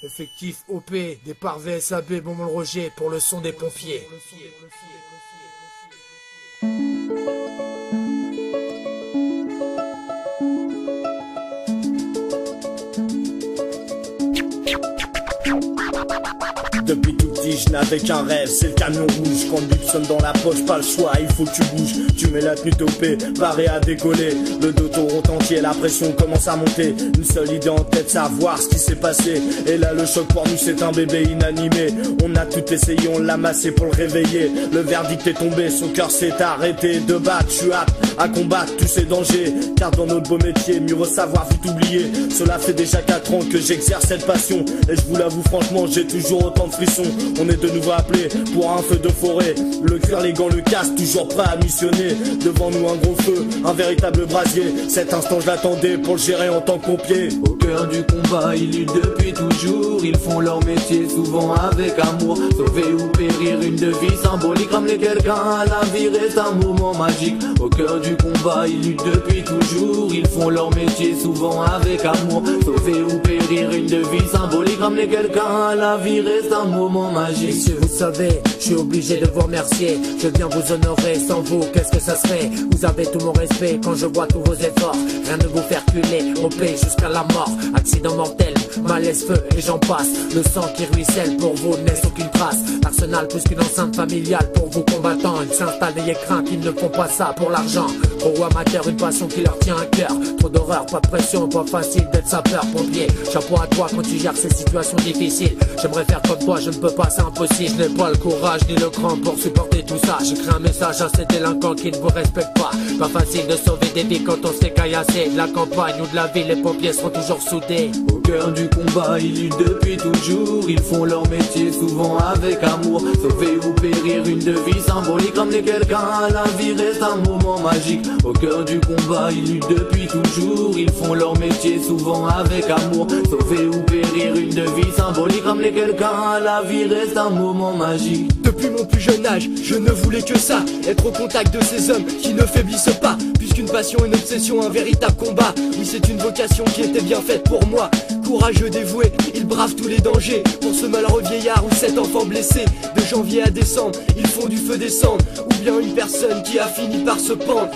Effectif OP, départ VSAB, Beaumont Roger pour le son des pompiers. Depuis tout petit je n'avais qu'un rêve, c'est le camion rouge. Quand le bip sonne dans la poche, pas le choix, il faut que tu bouges. Tu mets la tenue topée, paré à décoller. Le dos tourne entier, la pression commence à monter. Une seule idée en tête, savoir ce qui s'est passé. Et là le choc pour nous c'est un bébé inanimé. On a tout essayé, on l'a massé pour le réveiller. Le verdict est tombé, son cœur s'est arrêté de battre. Je suis apte à combattre tous ces dangers, car dans notre beau métier, mieux vaut savoir vite oublier. Cela fait déjà 4 ans que j'exerce cette passion, et je vous l'avoue franchement, j'ai toujours autant de frissons. On est de nouveau appelé pour un feu de forêt. Le cuir, les gants, le casque, toujours prêt à missionner. Devant nous un gros feu, un véritable brasier. Cet instant je l'attendais pour le gérer en tant que pompier. Au cœur du combat, ils luttent depuis toujours. Ils font leur métier souvent avec amour. Sauver ou périr, une devise symbolique. Ramener quelqu'un à la vie reste un moment magique. Au cœur du combat, ils luttent depuis toujours. Ils font leur métier souvent avec amour. Sauver ou périr, une devise symbolique. Ramener quelqu'un à la vie reste un moment magique. Si vous savez, je suis obligé de vous remercier. Je viens vous honorer, sans vous, qu'est-ce que ça serait? Vous avez tout mon respect quand je vois tous vos efforts. Rien ne vous faire culer, au paix jusqu'à la mort. Accident mortel, malaise, feu et j'en passe. Le sang qui ruisselle pour vous ne laisse aucune trace. Arsenal plus qu'une enceinte familiale pour vous combattants. Ils s'installent, n'ayez crainte, ils ne font pas ça pour l'argent. Pro amateur, une passion qui leur tient à cœur. Trop d'horreur, pas de pression, pas facile d'être sapeur pompier. Chapeau à toi quand tu gères ces situations difficiles. J'aimerais faire comme toi, je ne peux pas, c'est impossible. Je n'ai pas le courage ni le cran pour supporter tout ça. J'écris un message à ces délinquants qui ne vous respectent pas. Pas facile de sauver des vies quand on se fait caillasser. De la campagne ou de la ville, les pompiers seront toujours soudés. Au cœur du combat, ils luttent depuis toujours. Ils font leur métier souvent avec amour. Sauver ou périr, une devise symbolique. Ramener quelqu'un à la vie reste un moment magique. Au cœur du combat, ils luttent depuis toujours. Ils font leur métier souvent avec amour. Sauver ou périr, une devise symbolique. Ramener quelqu'un à la vie reste un moment magique. Depuis mon plus jeune âge, je ne voulais que ça, être au contact de ces hommes qui ne faiblissent pas. Puisqu'une passion, une obsession, un véritable combat. Oui, c'est une vocation qui était bien faite pour moi. Courageux, dévoué, ils bravent tous les dangers. Pour ce malheureux vieillard ou cet enfant blessé, de janvier à décembre, ils font du feu descendre. Ou bien une personne qui a fini par se pendre.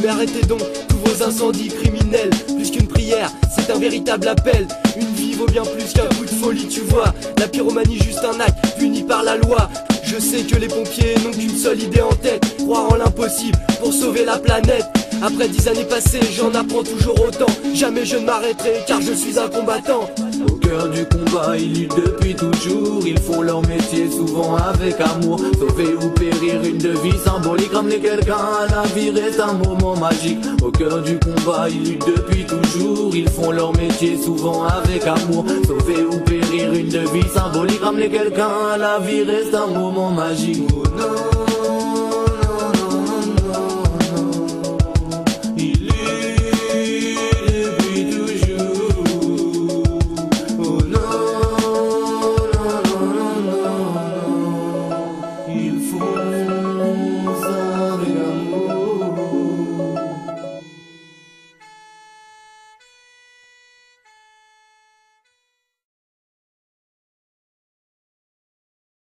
Mais arrêtez donc tous vos incendies criminels. Plus qu'une prière, c'est un véritable appel. Une vie vaut bien plus qu'un coup de folie, tu vois. La pyromanie juste un acte puni par la loi. Je sais que les pompiers n'ont qu'une seule idée en tête, croire en l'impossible pour sauver la planète. Après 10 années passées, j'en apprends toujours autant. Jamais je ne m'arrêterai car je suis un combattant. Au cœur du combat, ils luttent depuis toujours. Ils font leur métier souvent avec amour. Sauver ou périr, une devise symbolique. Ramener quelqu'un à la vie reste un moment magique. Au cœur du combat, ils luttent depuis toujours. Ils font leur métier souvent avec amour. Sauver ou périr, une devise symbolique. Ramener quelqu'un à la vie reste un moment magique. Oh non.